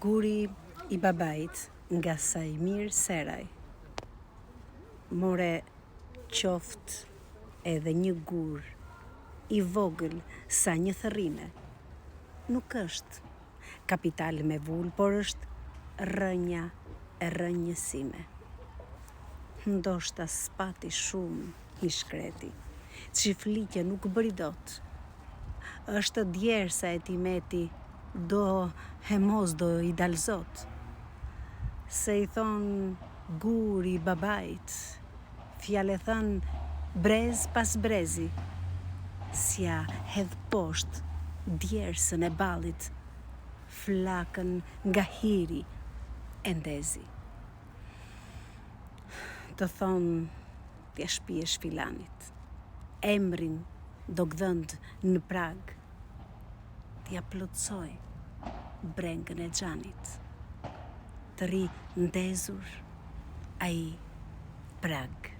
Guri I babait nga Sajmir Seraj. More qoft edhe një gur I vogël sa një thërrime. Nuk është kapital me vull, por është rënja e rënjësime. Ndoshta spati shumë I shkreti, çiflikja nuk bëri dot. Është djersa e timeti, do hemos do I dalzot. Se I thon guri I babait, fjale thën brez pas brezi, s'ja hedh poshtë djersën e ballit, flakën nga hiri e ndezi. Të thonë t'ja shpijesh filanit, emrin do gdhënd në prag, t'ja plotsoj brengën e xhanit, të ri ndezur ai prag.